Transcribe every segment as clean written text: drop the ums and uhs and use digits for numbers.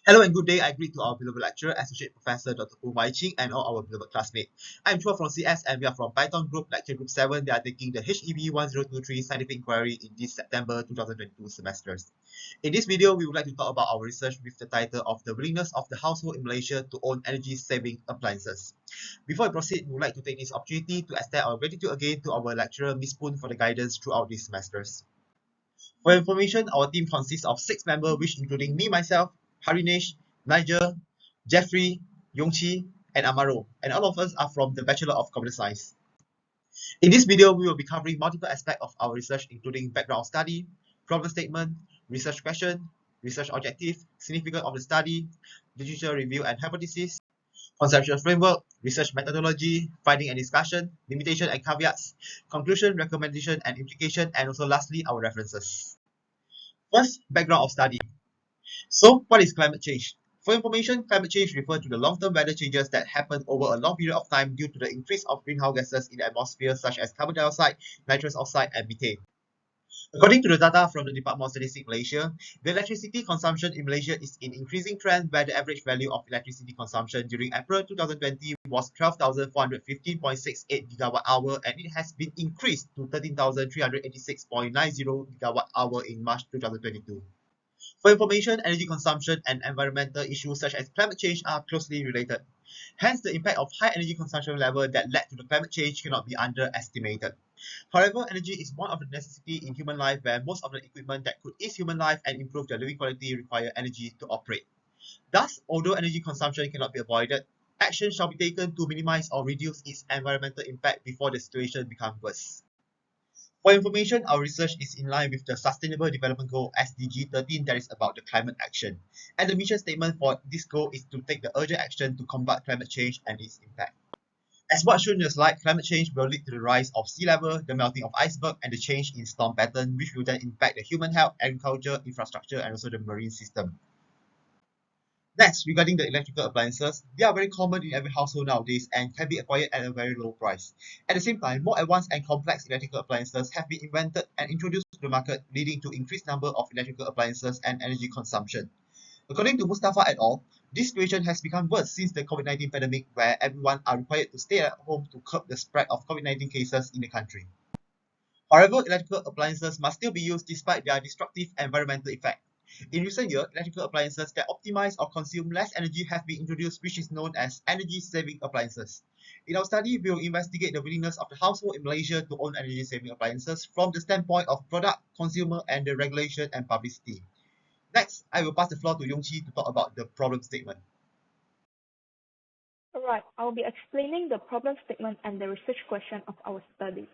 Hello and good day. I greet to our beloved lecturer, Associate Professor Dr. Poon Ching, and all our beloved classmates. I'm Chua from CS and we are from Python Group, Lecture Group 7. They are taking the HEB1023 Scientific Inquiry in this September 2022 semesters. In this video, we would like to talk about our research with the title of The Willingness of the Household in Malaysia to Own Energy-Saving Appliances. Before we proceed, we would like to take this opportunity to extend our gratitude again to our lecturer, Ms. Poon, for the guidance throughout these semesters. For information, our team consists of 6 members, which including me, myself, Haarinesh, Nigel, Jeffery, Yong, and Amaro, and all of us are from the Bachelor of Computer Science. In this video, we will be covering multiple aspects of our research, including background of study, problem statement, research question, research objective, significance of the study, literature review and hypothesis, conceptual framework, research methodology, finding and discussion, limitation and caveats, conclusion, recommendation and implication, and also lastly, our references. First, background of study. So, what is climate change? For information, climate change refers to the long-term weather changes that happen over a long period of time due to the increase of greenhouse gases in the atmosphere such as carbon dioxide, nitrous oxide, and methane. According to the data from the Department of Statistics Malaysia, the electricity consumption in Malaysia is in increasing trend where the average value of electricity consumption during April 2020 was 12,415.68 gigawatt-hour and it has been increased to 13,386.90 gigawatt-hour in March 2022. For information, energy consumption and environmental issues such as climate change are closely related. Hence, the impact of high energy consumption level that led to the climate change cannot be underestimated. However, energy is one of the necessities in human life where most of the equipment that could ease human life and improve their living quality require energy to operate. Thus, although energy consumption cannot be avoided, action shall be taken to minimize or reduce its environmental impact before the situation becomes worse. For information, our research is in line with the Sustainable Development Goal SDG 13 that is about the climate action. And the mission statement for this goal is to take the urgent action to combat climate change and its impact. As what's shown in the slide, climate change will lead to the rise of sea level, the melting of iceberg, and the change in storm pattern, which will then impact the human health, agriculture, infrastructure, and also the marine system. Next, regarding the electrical appliances, they are very common in every household nowadays and can be acquired at a very low price. At the same time, more advanced and complex electrical appliances have been invented and introduced to the market, leading to increased number of electrical appliances and energy consumption. According to Mustafa et al., this situation has become worse since the COVID-19 pandemic, where everyone are required to stay at home to curb the spread of COVID-19 cases in the country. However, electrical appliances must still be used despite their destructive environmental effect. In recent years, electrical appliances that optimize or consume less energy have been introduced, which is known as energy-saving appliances. In our study, we will investigate the willingness of the household in Malaysia to own energy-saving appliances from the standpoint of product, consumer, and the regulation and publicity. Next, I will pass the floor to Yong to talk about the problem statement. Alright, I will be explaining the problem statement and the research question of our study.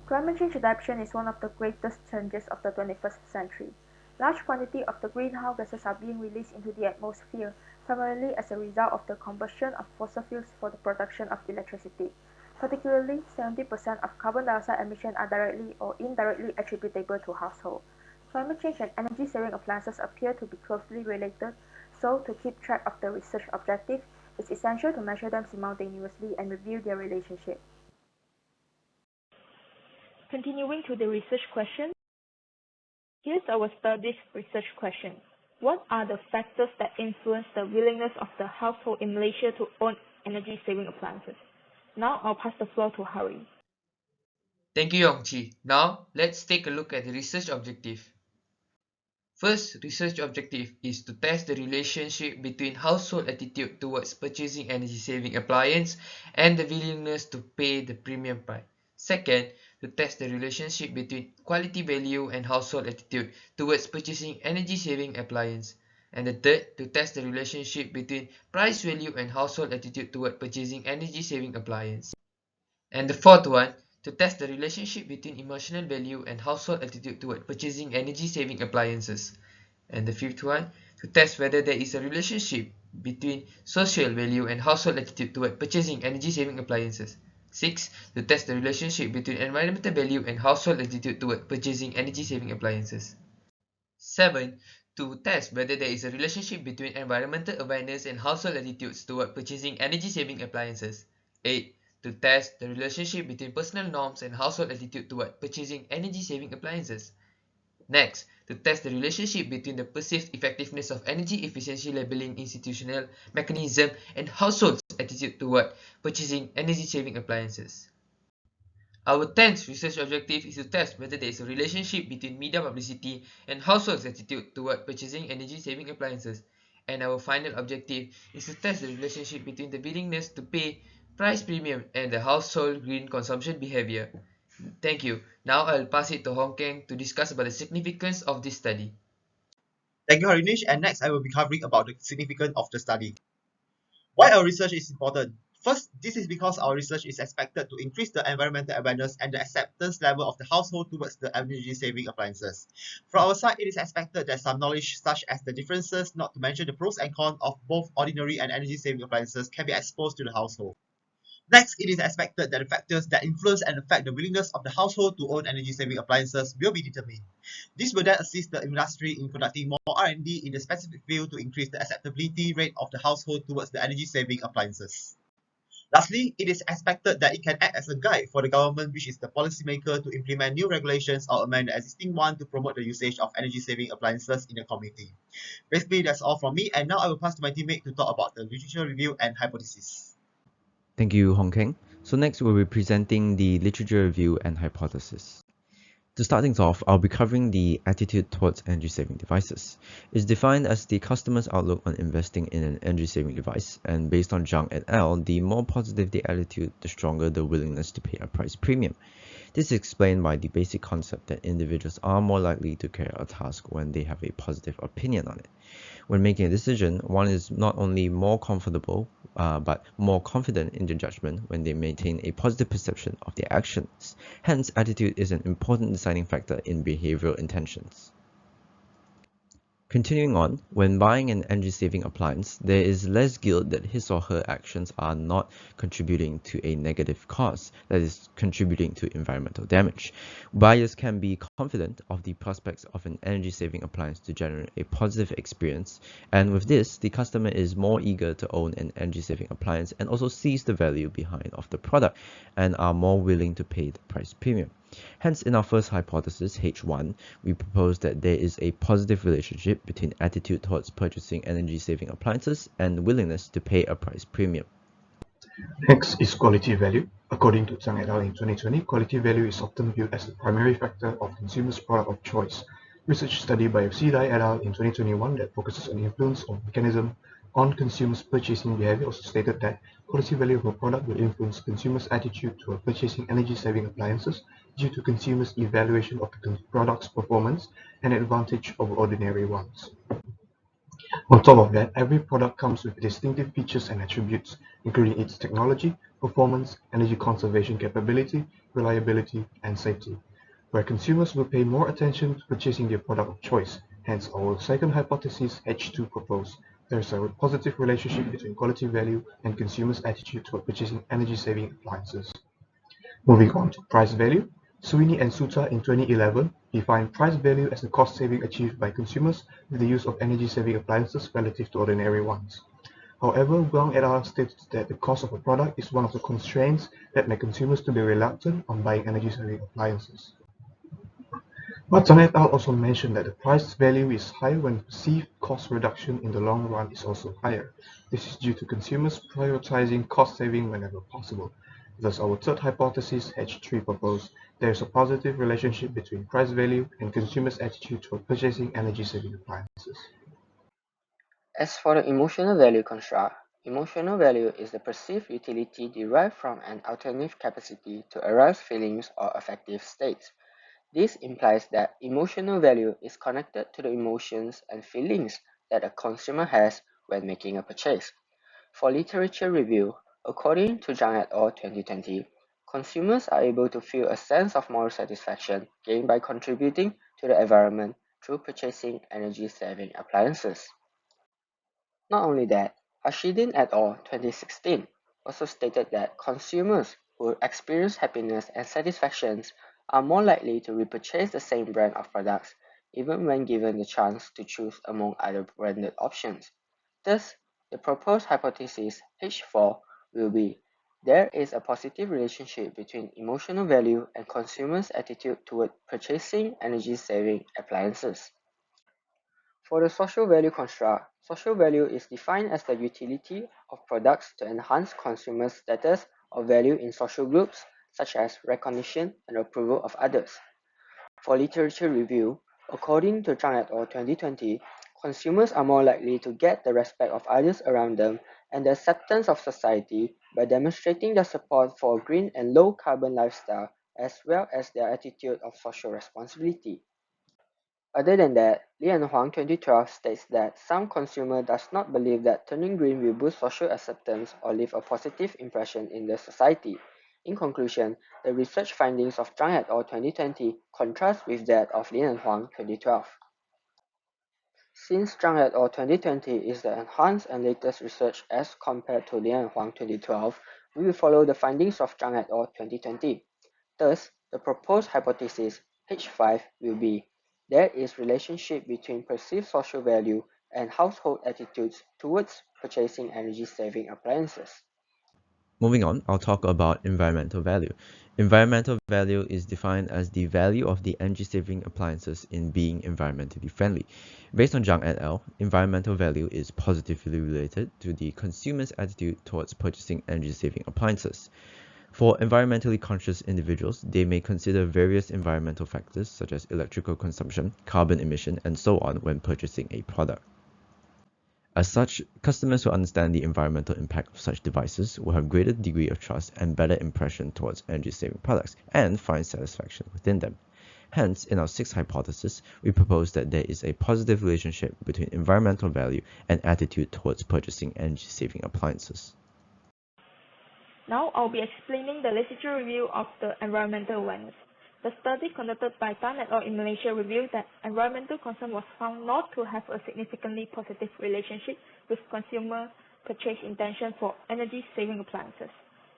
Climate change adaptation is one of the greatest challenges of the 21st century. Large quantities of the greenhouse gases are being released into the atmosphere, primarily as a result of the combustion of fossil fuels for the production of electricity. Particularly, 70% of carbon dioxide emissions are directly or indirectly attributable to households. Climate change and energy-saving appliances appear to be closely related, so to keep track of the research objective, it's essential to measure them simultaneously and review their relationship. Continuing to the research question, here's our study's research question. What are the factors that influence the willingness of the household in Malaysia to own energy-saving appliances? Now I'll pass the floor to Hari. Thank you, Yong. Now, let's take a look at the research objective. First research objective is to test the relationship between household attitude towards purchasing energy-saving appliance and the willingness to pay the premium price. Second, to test the relationship between quality value and household attitude towards purchasing energy-saving appliance. And the third, to test the relationship between price value and household attitude toward purchasing energy-saving appliance. And the fourth one, to test the relationship between emotional value and household attitude toward purchasing energy-saving appliances. And the fifth one, to test whether there is a relationship between social value and household attitude toward purchasing energy-saving appliances. 6. To test the relationship between environmental value and household attitude toward purchasing energy-saving appliances. 7. To test whether there is a relationship between environmental awareness and household attitudes toward purchasing energy-saving appliances. 8. To test the relationship between personal norms and household attitude toward purchasing energy-saving appliances. Next, to test the relationship between the perceived effectiveness of energy efficiency labeling institutional mechanism and households' attitude toward purchasing energy-saving appliances. Our 10th research objective is to test whether there is a relationship between media publicity and households' attitude toward purchasing energy-saving appliances. And our final objective is to test the relationship between the willingness to pay price premium and the household green consumption behavior. Thank you. Now I'll pass it to Kheng to discuss about the significance of this study. Thank you, Haarinesh. And next, I will be covering about the significance of the study. Why our research is important? First, this is because our research is expected to increase the environmental awareness and the acceptance level of the household towards the energy-saving appliances. From our side, it is expected that some knowledge such as the differences, not to mention the pros and cons of both ordinary and energy-saving appliances, can be exposed to the household. Next, it is expected that the factors that influence and affect the willingness of the household to own energy-saving appliances will be determined. This will then assist the industry in conducting more R&D in the specific field to increase the acceptability rate of the household towards the energy-saving appliances. Lastly, it is expected that it can act as a guide for the government, which is the policymaker, to implement new regulations or amend the existing one to promote the usage of energy-saving appliances in the community. Basically, that's all from me, and now I will pass to my teammate to talk about the literature review and hypothesis. Thank you, Kheng. So next we'll be presenting the literature review and hypothesis. To start things off, I'll be covering the attitude towards energy-saving devices. It's defined as the customer's outlook on investing in an energy-saving device, and based on Chang et al., the more positive the attitude, the stronger the willingness to pay a price premium. This is explained by the basic concept that individuals are more likely to carry out a task when they have a positive opinion on it. When making a decision, one is not only more comfortable, but more confident in their judgment when they maintain a positive perception of their actions. Hence, attitude is an important deciding factor in behavioral intentions. Continuing on, when buying an energy-saving appliance, there is less guilt that his or her actions are not contributing to a negative cause, that is, contributing to environmental damage. Buyers can be confident of the prospects of an energy-saving appliance to generate a positive experience, and with this, the customer is more eager to own an energy-saving appliance and also sees the value behind of the product and are more willing to pay the price premium. Hence, in our first hypothesis, H1, we propose that there is a positive relationship between attitude towards purchasing energy-saving appliances and willingness to pay a price premium. X is quality value. According to Chang et al. In 2020, quality value is often viewed as the primary factor of consumers' product of choice. Research study by 𝐔𝐍𝐈𝐈 et al. In 2021 that focuses on the influence of mechanism on consumers' purchasing behavior also stated that quality value of a product will influence consumers' attitude toward purchasing energy-saving appliances due to consumers' evaluation of the product's performance and advantage over ordinary ones. On top of that, every product comes with distinctive features and attributes, including its technology, performance, energy conservation capability, reliability, and safety, where consumers will pay more attention to purchasing their product of choice. Hence, our second hypothesis, H2, proposed there is a positive relationship between quality value and consumers' attitude toward purchasing energy-saving appliances. Moving on to price value, Sweeney and Suta in 2011 defined price value as the cost saving achieved by consumers with the use of energy-saving appliances relative to ordinary ones. However, Yong et al. States that the cost of a product is one of the constraints that make consumers to be reluctant on buying energy-saving appliances. But Chang et al. Also mentioned that the price value is high when perceived cost reduction in the long run is also higher. This is due to consumers prioritizing cost saving whenever possible. Thus, our third hypothesis, H3, proposed there is a positive relationship between price value and consumers' attitude toward purchasing energy-saving appliances. As for the emotional value construct, emotional value is the perceived utility derived from an alternative capacity to arouse feelings or affective states. This implies that emotional value is connected to the emotions and feelings that a consumer has when making a purchase. For literature review, according to Chang et al. 2020, consumers are able to feel a sense of moral satisfaction gained by contributing to the environment through purchasing energy-saving appliances. Not only that, Ashidin et al. 2016 also stated that consumers who experience happiness and satisfactions are more likely to repurchase the same brand of products even when given the chance to choose among other branded options. Thus, the proposed hypothesis H4 will be There is a positive relationship between emotional value and consumers' attitude toward purchasing energy-saving appliances. For the social value construct, social value is defined as the utility of products to enhance consumers' status or value in social groups, such as recognition and approval of others. For literature review, according to Chang et al. 2020, consumers are more likely to get the respect of others around them and the acceptance of society by demonstrating their support for a green and low-carbon lifestyle, as well as their attitude of social responsibility. Other than that, Li and Huang 2012 states that some consumer does not believe that turning green will boost social acceptance or leave a positive impression in the society. In conclusion, the research findings of Chang et al. 2020 contrast with that of Li and Huang 2012. Since Chang et al. 2020 is the enhanced and latest research as compared to Li and Huang 2012, we will follow the findings of Chang et al. 2020. Thus, the proposed hypothesis H5 will be there is relationship between perceived social value and household attitudes towards purchasing energy-saving appliances. Moving on, I'll talk about environmental value. Environmental value is defined as the value of the energy-saving appliances in being environmentally friendly. Based on Zhang et al., environmental value is positively related to the consumer's attitude towards purchasing energy-saving appliances. For environmentally conscious individuals, they may consider various environmental factors such as electrical consumption, carbon emission, and so on when purchasing a product. As such, customers who understand the environmental impact of such devices will have greater degree of trust and better impression towards energy-saving products and find satisfaction within them. Hence, in our sixth hypothesis, we propose that there is a positive relationship between environmental value and attitude towards purchasing energy-saving appliances. Now I'll be explaining the literature review of the environmental awareness. The study conducted by Tan et al. In Malaysia revealed that environmental concern was found not to have a significantly positive relationship with consumer purchase intention for energy-saving appliances.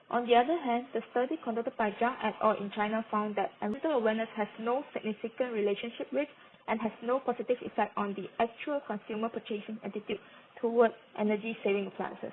On the other hand, the study conducted by Zhang et al. In China found that environmental awareness has no significant relationship with and has no positive effect on the actual consumer purchasing attitude toward energy-saving appliances.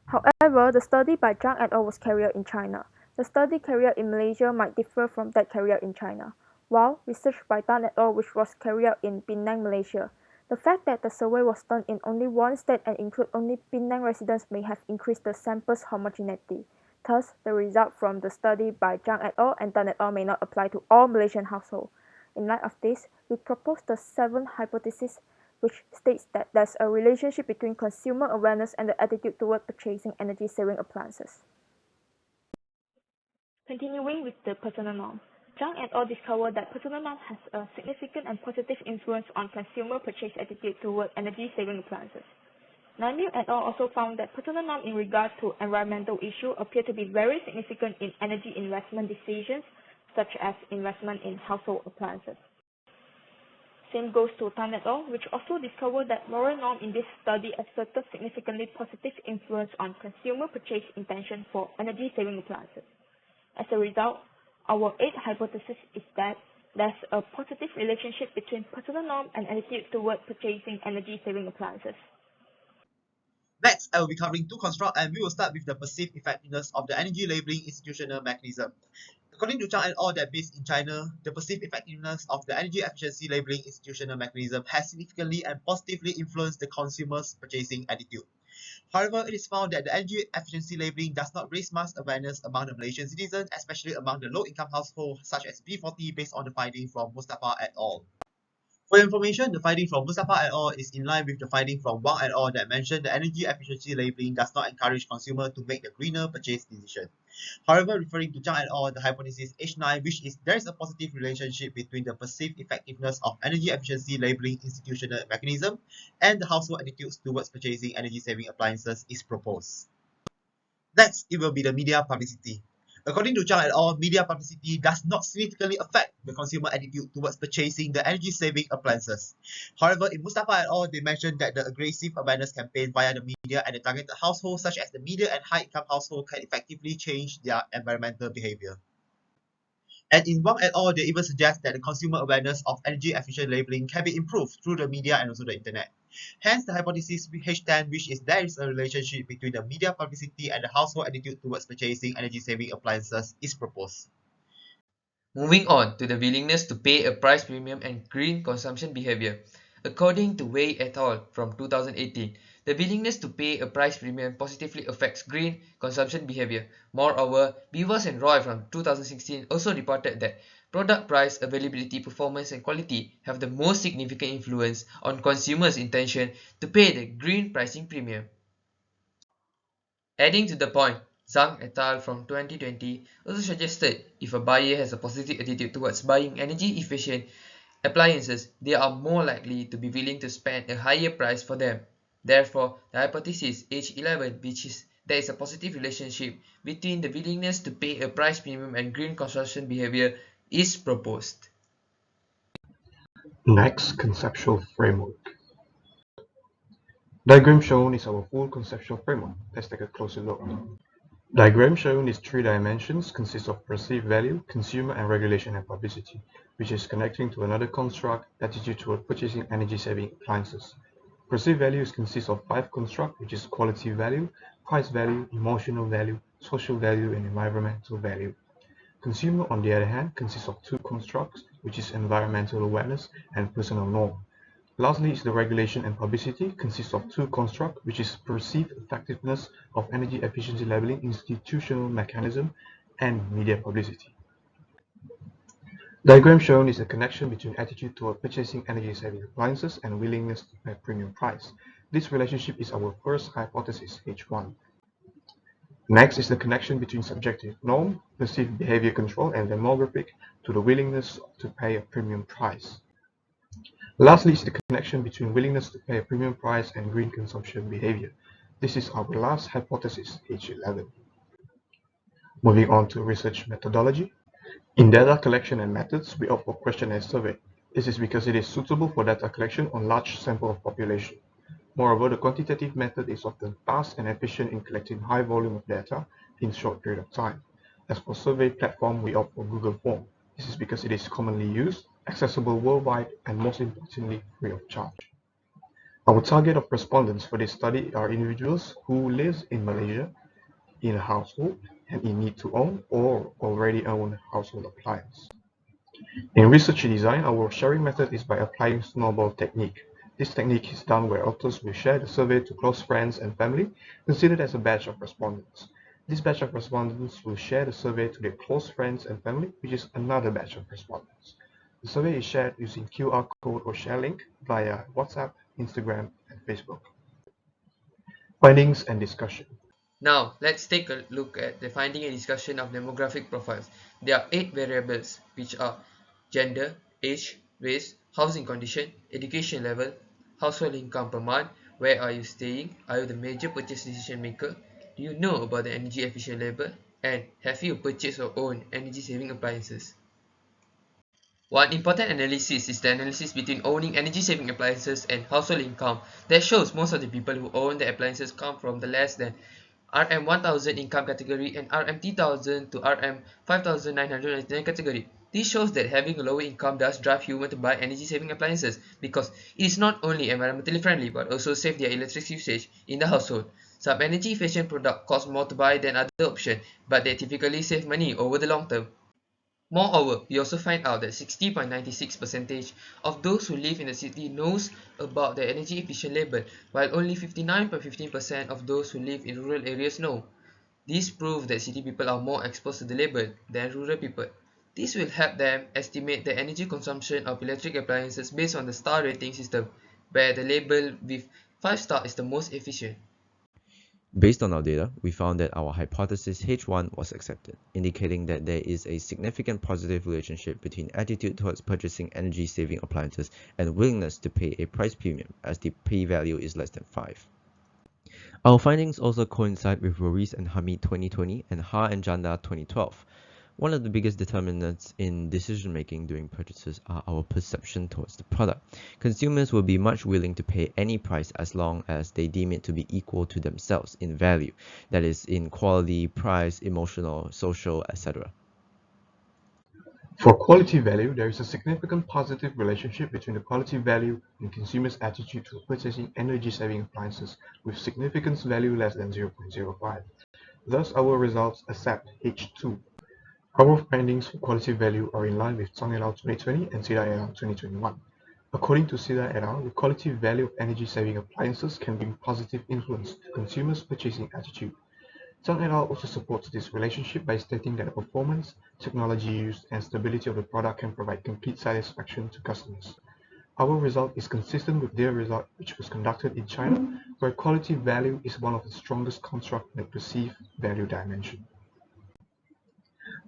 However, the study by Chang et al. Was carried out in China. The study carried out in Malaysia might differ from that carried out in China, while research by Tan et al. Which was carried out in Penang, Malaysia. The fact that the survey was done in only one state and include only Penang residents may have increased the sample's homogeneity. Thus, the result from the study by Zhang et al. And Tan et al. May not apply to all Malaysian households. In light of this, we propose the seventh hypothesis, which states that there's a relationship between consumer awareness and the attitude toward purchasing energy-saving appliances. Continuing with the personal norm, Chang et al. Discovered that personal norm has a significant and positive influence on consumer purchase attitude toward energy-saving appliances. Nigel et al. Also found that personal norm in regard to environmental issues appear to be very significant in energy investment decisions, such as investment in household appliances. Same goes to Tan et al., which also discovered that moral norm in this study exerted significantly positive influence on consumer purchase intention for energy-saving appliances. As a result, our eighth hypothesis is that there's a positive relationship between personal norm and attitude toward purchasing energy-saving appliances. Next, I will be covering two constructs, and we will start with the perceived effectiveness of the energy labeling institutional mechanism. According to Chang et al., that based in China, the perceived effectiveness of the energy efficiency labeling institutional mechanism has significantly and positively influenced the consumer's purchasing attitude. However, it is found that the energy efficiency labeling does not raise mass awareness among the Malaysian citizens, especially among the low-income households such as B40 based on the finding from Mustafa et al. For your information, the finding from Mustafa et al. Is in line with the finding from Wang et al. That mentioned the energy efficiency labeling does not encourage consumers to make the greener purchase decision. However, referring to Chang et al., the hypothesis H9, which is there is a positive relationship between the perceived effectiveness of energy efficiency labeling institutional mechanism and the household attitudes towards purchasing energy-saving appliances is proposed. Next, it will be the media publicity. According to Chang et al., media publicity does not significantly affect the consumer attitude towards purchasing the energy-saving appliances. However, in Mustafa et al., they mentioned that the aggressive awareness campaign via the media and the targeted households such as the medium and high-income household can effectively change their environmental behavior. And in Wang et al., they even suggest that the consumer awareness of energy efficient labeling can be improved through the media and also the internet. Hence, the hypothesis H10, which is there is a relationship between the media publicity and the household attitude towards purchasing energy-saving appliances, is proposed. Moving on to the willingness to pay a price premium and green consumption behavior. According to Wei et al. From 2018, the willingness to pay a price premium positively affects green consumption behavior. Moreover, Beavers and Roy from 2016 also reported that product price, availability, performance, and quality have the most significant influence on consumers' intention to pay the green pricing premium. Adding to the point, Zhang et al. From 2020 also suggested if a buyer has a positive attitude towards buying energy-efficient appliances, they are more likely to be willing to spend a higher price for them. Therefore, the hypothesis H11, which is there is a positive relationship between the willingness to pay a price premium and green consumption behavior, is proposed. Next, conceptual framework. Diagram shown is our full conceptual framework. Let's take a closer look. Diagram shown is 3 dimensions, consists of perceived value, consumer and regulation and publicity, which is connecting to another construct, attitude toward purchasing energy-saving appliances. Perceived values consists of 5 constructs, which is quality value, price value, emotional value, social value, and environmental value. Consumer, on the other hand, consists of 2 constructs, which is environmental awareness and personal norm. Lastly is the regulation and publicity, consists of 2 constructs, which is perceived effectiveness of energy efficiency labeling, institutional mechanism, and media publicity. Diagram shown is a connection between attitude toward purchasing energy-saving appliances and willingness to pay a premium price. This relationship is our first hypothesis, H1. Next is the connection between subjective norm, perceived behavior control, and demographic to the willingness to pay a premium price. Lastly is the connection between willingness to pay a premium price and green consumption behavior. This is our last hypothesis, H11. Moving on to research methodology. In data collection and methods, we opt for questionnaire survey. This is because it is suitable for data collection on large sample of population. Moreover, the quantitative method is often fast and efficient in collecting high volume of data in short period of time. As for survey platform, we opt for Google Form. This is because it is commonly used, accessible worldwide, and most importantly, free of charge. Our target of respondents for this study are individuals who live in Malaysia, in a household, and in need to own or already own household appliance. In research design, our sharing method is by applying snowball technique. This technique is done where authors will share the survey to close friends and family, considered as a batch of respondents. This batch of respondents will share the survey to their close friends and family, which is another batch of respondents. The survey is shared using QR code or share link via WhatsApp, Instagram, and Facebook. Findings and discussion. Now, let's take a look at the finding and discussion of demographic profiles. There are 8 variables, which are gender, age, race, housing condition, education level, household income per month, where are you staying, are you the major purchase decision maker, do you know about the energy efficient label, and have you purchased or owned energy saving appliances. One important analysis is the analysis between owning energy-saving appliances and household income that shows most of the people who own the appliances come from the less than RM1000 income category and RM3000 to RM5999 category. This shows that having a lower income does drive humans to buy energy-saving appliances because it is not only environmentally friendly but also save their electricity usage in the household. Some energy-efficient products cost more to buy than other options, but they typically save money over the long term. Moreover, we also find out that 60.96% of those who live in the city knows about the energy efficient label, while only 59.15% of those who live in rural areas know. This proves that city people are more exposed to the label than rural people. This will help them estimate the energy consumption of electric appliances based on the star rating system, where the label with 5 stars is the most efficient. Based on our data, we found that our hypothesis H1 was accepted, indicating that there is a significant positive relationship between attitude towards purchasing energy-saving appliances and willingness to pay a price premium, as the p-value is less than 5. Our findings also coincide with Ruiz and Hamid 2020 and Ha and Janda 2012. One of the biggest determinants in decision-making during purchases are our perception towards the product. Consumers will be much willing to pay any price as long as they deem it to be equal to themselves in value, that is, in quality, price, emotional, social, etc. For quality value, there is a significant positive relationship between the quality value and consumers' attitude to purchasing energy-saving appliances with significance value less than 0.05. Thus, our results accept H2. Our findings for quality value are in line with Chang et al. 2020 and 𝐶𝐍 et al. 2021. According to 𝐶𝐍 et al., the quality value of energy-saving appliances can bring positive influence to consumers' purchasing attitude. Chang et al. Also supports this relationship by stating that the performance, technology used, and stability of the product can provide complete satisfaction to customers. Our result is consistent with their result, which was conducted in China, where quality value is one of the strongest constructs in the perceived value dimension.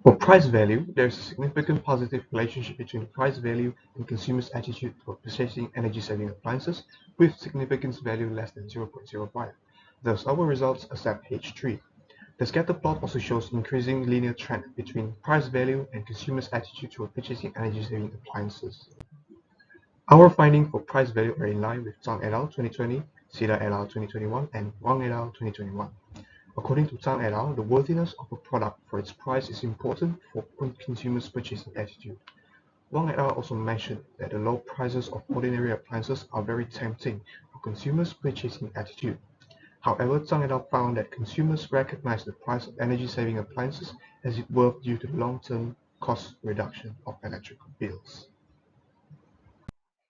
For price value, there is a significant positive relationship between price value and consumers' attitude toward purchasing energy-saving appliances with significance value less than 0.05. Thus, our results accept H3. The scatter plot also shows increasing linear trend between price value and consumers' attitude toward purchasing energy-saving appliances. Our findings for price value are in line with Chang et al. 2020, 𝐶𝐍 et al. 2021, and Rong et al. 2021. According to Chang et al., the worthiness of a product for its price is important for consumers' purchasing attitude. Rong et al. Also mentioned that the low prices of ordinary appliances are very tempting for consumers' purchasing attitude. However, Chang et al. Found that consumers recognize the price of energy-saving appliances as it worth due to the long-term cost reduction of electrical bills.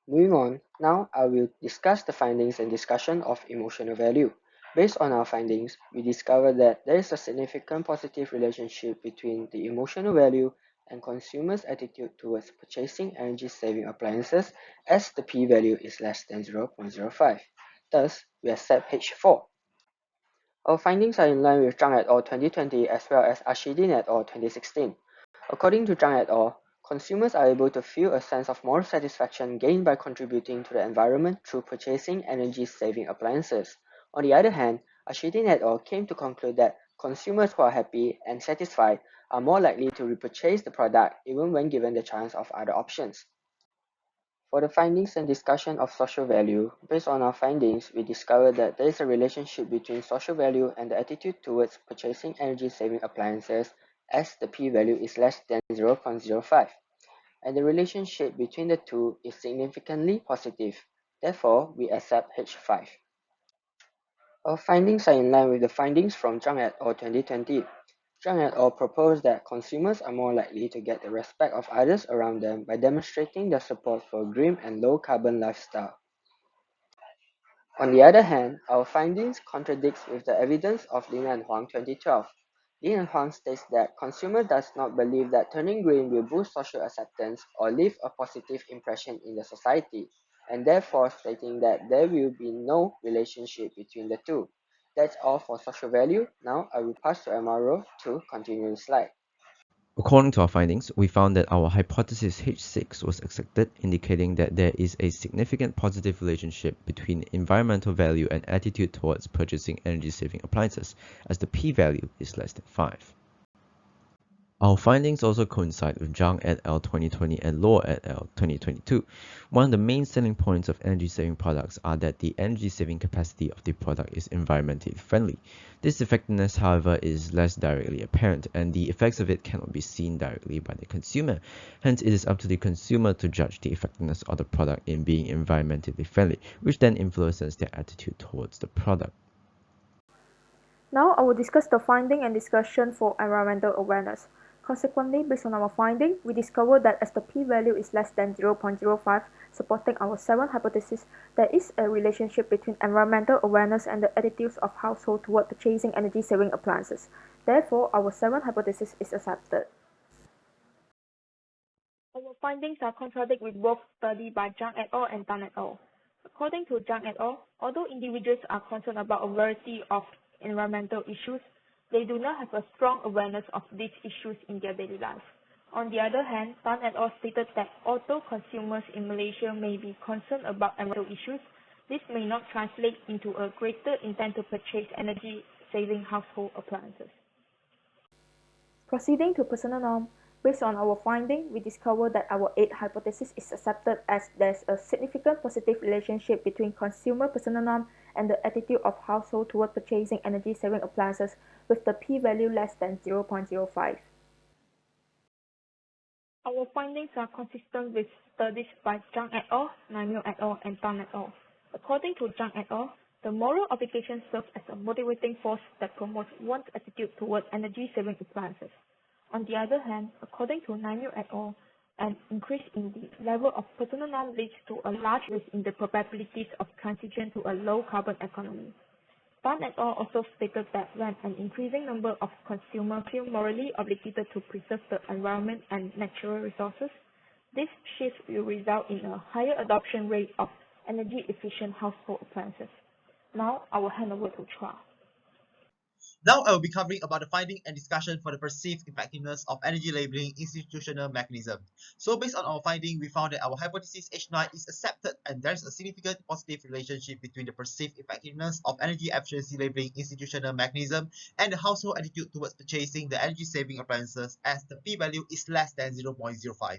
Moving on, now I will discuss the findings and discussion of emotional value. Based on our findings, we discovered that there is a significant positive relationship between the emotional value and consumers' attitude towards purchasing energy-saving appliances as the p-value is less than 0.05. Thus, we accept H4. Our findings are in line with Chang et al. 2020 as well as Ashidin et al. 2016. According to Chang et al., consumers are able to feel a sense of moral satisfaction gained by contributing to the environment through purchasing energy-saving appliances. On the other hand, Ashidin et al. Came to conclude that consumers who are happy and satisfied are more likely to repurchase the product even when given the chance of other options. For the findings and discussion of social value, based on our findings, we discovered that there is a relationship between social value and the attitude towards purchasing energy-saving appliances as the p-value is less than 0.05, and the relationship between the two is significantly positive. Therefore, we accept H5. Our findings are in line with the findings from Chang et al. 2020. Chang et al. Proposed that consumers are more likely to get the respect of others around them by demonstrating their support for a green and low-carbon lifestyle. On the other hand, our findings contradict with the evidence of Lin and Huang 2012. Lin and Huang states that consumer does not believe that turning green will boost social acceptance or leave a positive impression in the society, and therefore stating that there will be no relationship between the two. That's all for social value. Now I will pass to Amaro to continue the slide. According to our findings, we found that our hypothesis H6 was accepted, indicating that there is a significant positive relationship between environmental value and attitude towards purchasing energy-saving appliances, as the p-value is less than 5. Our findings also coincide with Zhang et al. 2020 and Luo et al. 2022. One of the main selling points of energy-saving products are that the energy-saving capacity of the product is environmentally friendly. This effectiveness, however, is less directly apparent, and the effects of it cannot be seen directly by the consumer. Hence, it is up to the consumer to judge the effectiveness of the product in being environmentally friendly, which then influences their attitude towards the product. Now I will discuss the finding and discussion for environmental awareness. Consequently, based on our finding, we discovered that as the p-value is less than 0.05, supporting our 7 hypothesis, there is a relationship between environmental awareness and the attitudes of households toward purchasing energy-saving appliances. Therefore, our 7 hypothesis is accepted. Our findings are contradict with both study by Zhang et al. And Tan et al. According to Zhang et al., although individuals are concerned about a variety of environmental issues, they do not have a strong awareness of these issues in their daily life. On the other hand, Tan et al. Stated that although consumers in Malaysia may be concerned about environmental issues, this may not translate into a greater intent to purchase energy-saving household appliances. Proceeding to personal norm, based on our finding, we discovered that our 8 hypothesis is accepted as there's a significant positive relationship between consumer personal norm and the attitude of household toward purchasing energy-saving appliances with the p-value less than 0.05. Our findings are consistent with studies by Chang et al., Nigel et al., and Tan et al. According to Chang et al., the moral obligation serves as a motivating force that promotes one's attitude towards energy-saving appliances. On the other hand, according to Nigel et al., an increase in the level of personal norm leads to a large risk in the probabilities of transition to a low-carbon economy. Tan et al. Also stated that when an increasing number of consumers feel morally obligated to preserve the environment and natural resources, this shift will result in a higher adoption rate of energy-efficient household appliances. Now, I will hand over to Chua. Now I will be covering about the finding and discussion for the perceived effectiveness of energy labeling institutional mechanism. So based on our finding, we found that our hypothesis H9 is accepted and there is a significant positive relationship between the perceived effectiveness of energy efficiency labeling institutional mechanism and the household attitude towards purchasing the energy saving appliances, as the p-value is less than 0.05.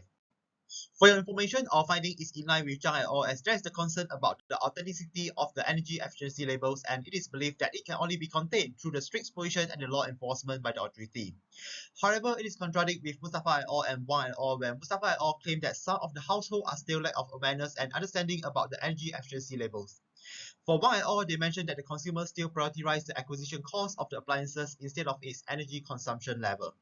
For your information, our finding is in line with Chang et al., as there is the concern about the authenticity of the energy efficiency labels, and it is believed that it can only be contained through the strict supervision and the law enforcement by the authority. However, it is contradicted with Mustafa et al. And Wang et al., where Mustafa et al. Claim that some of the households are still lack of awareness and understanding about the energy efficiency labels. For Wang et al., they mentioned that the consumers still prioritize the acquisition cost of the appliances instead of its energy consumption level.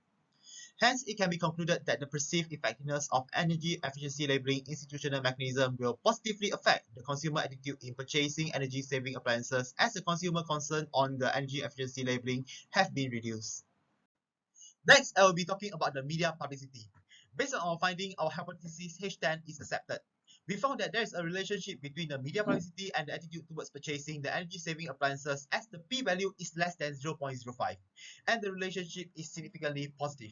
Hence, it can be concluded that the perceived effectiveness of energy efficiency labeling institutional mechanism will positively affect the consumer attitude in purchasing energy-saving appliances, as the consumer concern on the energy efficiency labeling have been reduced. Next, I will be talking about the media publicity. Based on our finding, our hypothesis H10 is accepted. We found that there is a relationship between the media publicity and the attitude towards purchasing the energy-saving appliances, as the p-value is less than 0.05, and the relationship is significantly positive.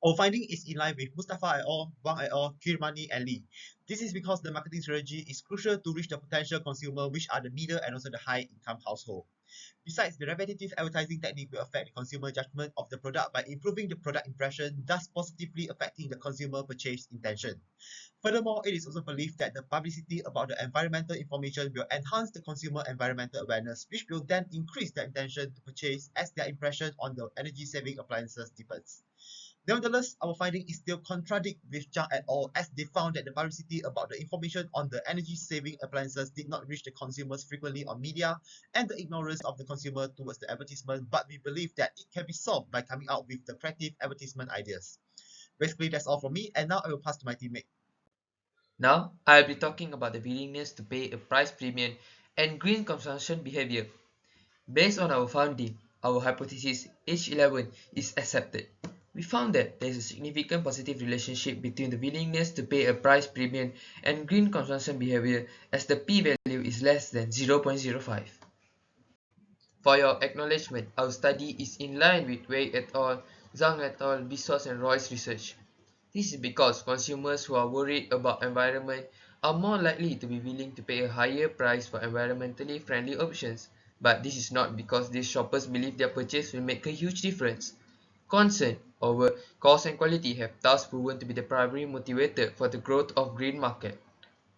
Our finding is in line with Mustafa et al., Wang et al., Kirmani, and Lee. This is because the marketing strategy is crucial to reach the potential consumer, which are the middle and also the high-income household. Besides, the repetitive advertising technique will affect the consumer judgment of the product by improving the product impression, thus positively affecting the consumer purchase intention. Furthermore, it is also believed that the publicity about the environmental information will enhance the consumer environmental awareness, which will then increase their intention to purchase, as their impression on the energy-saving appliances deepens. Nevertheless, our finding is still contradict with Chang et al., as they found that the publicity about the information on the energy-saving appliances did not reach the consumers frequently on media, and the ignorance of the consumer towards the advertisement, but we believe that it can be solved by coming out with the creative advertisement ideas. Basically, that's all from me, and now I will pass to my teammate. Now, I'll be talking about the willingness to pay a price premium and green consumption behavior. Based on our finding, our hypothesis H11 is accepted. We found that there is a significant positive relationship between the willingness to pay a price premium and green consumption behavior, as the p-value is less than 0.05. For your acknowledgement, our study is in line with Wei et al., Zhang et al., Biswas and Roy's research. This is because consumers who are worried about environment are more likely to be willing to pay a higher price for environmentally friendly options. But this is not because these shoppers believe their purchase will make a huge difference. Concern over cost and quality have thus proven to be the primary motivator for the growth of green market.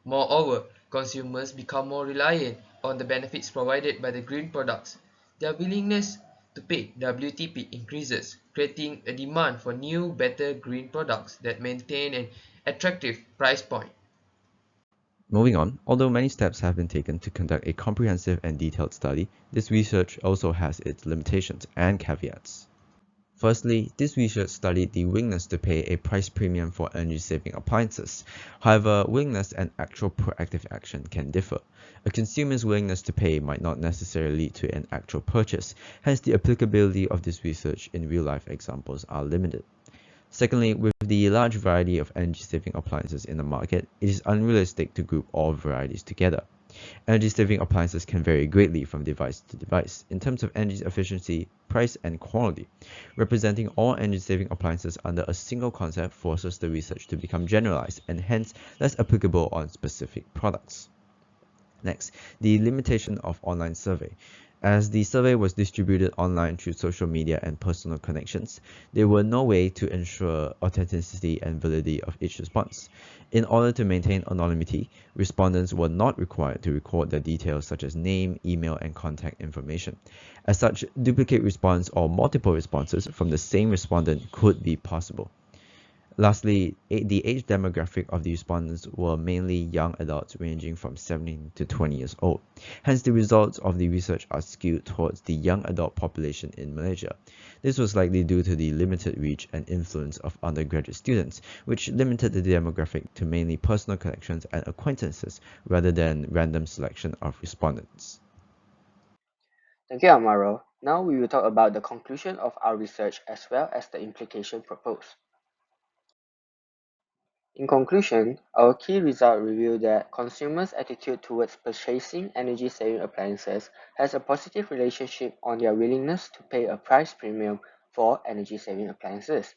Moreover, consumers become more reliant on the benefits provided by the green products. Their willingness to pay WTP increases, creating a demand for new, better green products that maintain an attractive price point. Moving on, although many steps have been taken to conduct a comprehensive and detailed study, this research also has its limitations and caveats. Firstly, this research studied the willingness to pay a price premium for energy-saving appliances. However, willingness and actual proactive action can differ. A consumer's willingness to pay might not necessarily lead to an actual purchase, hence the applicability of this research in real-life examples are limited. Secondly, with the large variety of energy-saving appliances in the market, it is unrealistic to group all varieties together. Energy-saving appliances can vary greatly from device to device in terms of energy efficiency, price, and quality. Representing all energy-saving appliances under a single concept forces the research to become generalized and hence less applicable on specific products. Next, the limitation of online survey. As the survey was distributed online through social media and personal connections, there were no way to ensure authenticity and validity of each response. In order to maintain anonymity, respondents were not required to record their details such as name, email, and contact information. As such, duplicate response or multiple responses from the same respondent could be possible. Lastly, the age demographic of the respondents were mainly young adults ranging from 17 to 20 years old. Hence, the results of the research are skewed towards the young adult population in Malaysia. This was likely due to the limited reach and influence of undergraduate students, which limited the demographic to mainly personal connections and acquaintances rather than random selection of respondents. Thank you, Amaro. Now we will talk about the conclusion of our research as well as the implication proposed. In conclusion, our key result revealed that consumers' attitude towards purchasing energy-saving appliances has a positive relationship on their willingness to pay a price premium for energy-saving appliances.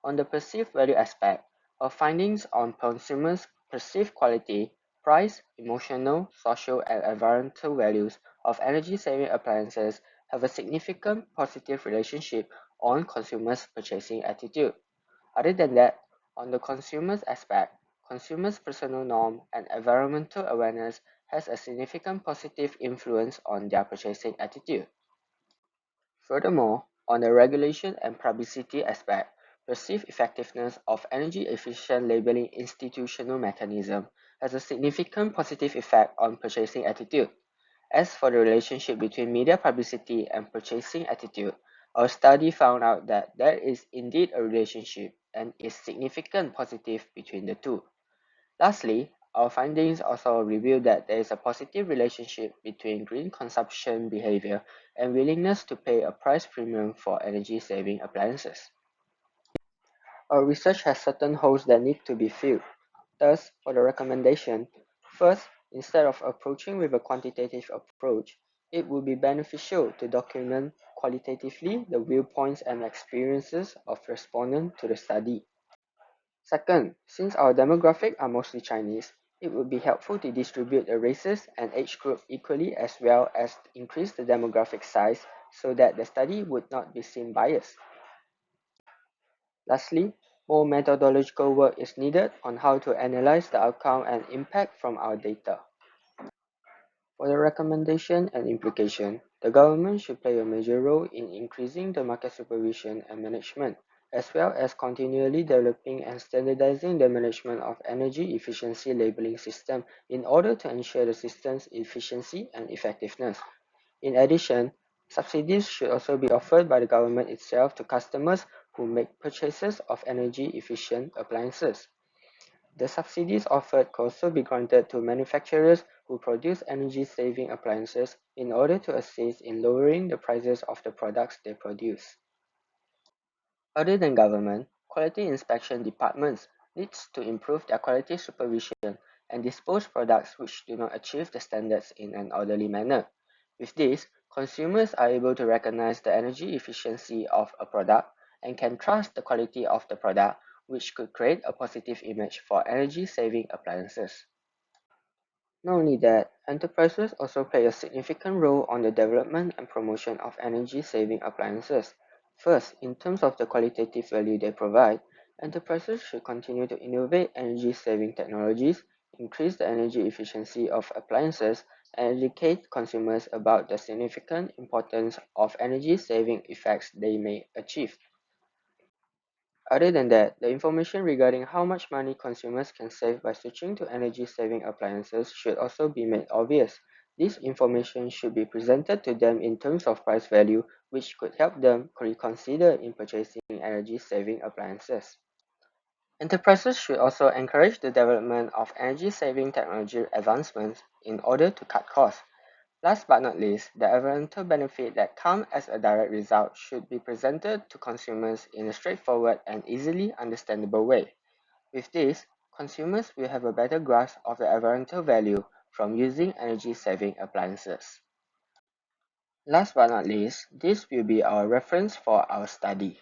On the perceived value aspect, our findings on consumers' perceived quality, price, emotional, social, and environmental values of energy-saving appliances have a significant positive relationship on consumers' purchasing attitude. Other than that, on the consumer's aspect, consumers' personal norm and environmental awareness has a significant positive influence on their purchasing attitude. Furthermore, on the regulation and publicity aspect, perceived effectiveness of energy-efficient labeling institutional mechanism has a significant positive effect on purchasing attitude. As for the relationship between media publicity and purchasing attitude, our study found out that there is indeed a relationship and is significant positive between the two. Lastly, our findings also reveal that there is a positive relationship between green consumption behavior and willingness to pay a price premium for energy-saving appliances. Our research has certain holes that need to be filled. Thus, for the recommendation, first, instead of approaching with a quantitative approach, it would be beneficial to document qualitatively the viewpoints and experiences of respondents to the study. Second, since our demographic are mostly Chinese, it would be helpful to distribute the races and age group equally as well as increase the demographic size so that the study would not be seen biased. Lastly, more methodological work is needed on how to analyze the outcome and impact from our data. For the recommendation and implication, the government should play a major role in increasing the market supervision and management, as well as continually developing and standardizing the management of energy efficiency labeling system in order to ensure the system's efficiency and effectiveness. In addition, subsidies should also be offered by the government itself to customers who make purchases of energy-efficient appliances. The subsidies offered could also be granted to manufacturers who produce energy-saving appliances in order to assist in lowering the prices of the products they produce. Other than government, quality inspection departments needs to improve their quality supervision and dispose products which do not achieve the standards in an orderly manner. With this, consumers are able to recognize the energy efficiency of a product and can trust the quality of the product, which could create a positive image for energy-saving appliances. Not only that, enterprises also play a significant role on the development and promotion of energy-saving appliances. First, in terms of the qualitative value they provide, enterprises should continue to innovate energy-saving technologies, increase the energy efficiency of appliances, and educate consumers about the significant importance of energy-saving effects they may achieve. Other than that, the information regarding how much money consumers can save by switching to energy-saving appliances should also be made obvious. This information should be presented to them in terms of price value, which could help them reconsider in purchasing energy-saving appliances. Enterprises should also encourage the development of energy-saving technology advancements in order to cut costs. Last but not least, the environmental benefit that come as a direct result should be presented to consumers in a straightforward and easily understandable way. With this, consumers will have a better grasp of the environmental value from using energy-saving appliances. Last but not least, this will be our reference for our study.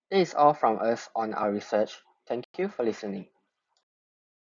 That is all from us on our research. Thank you for listening.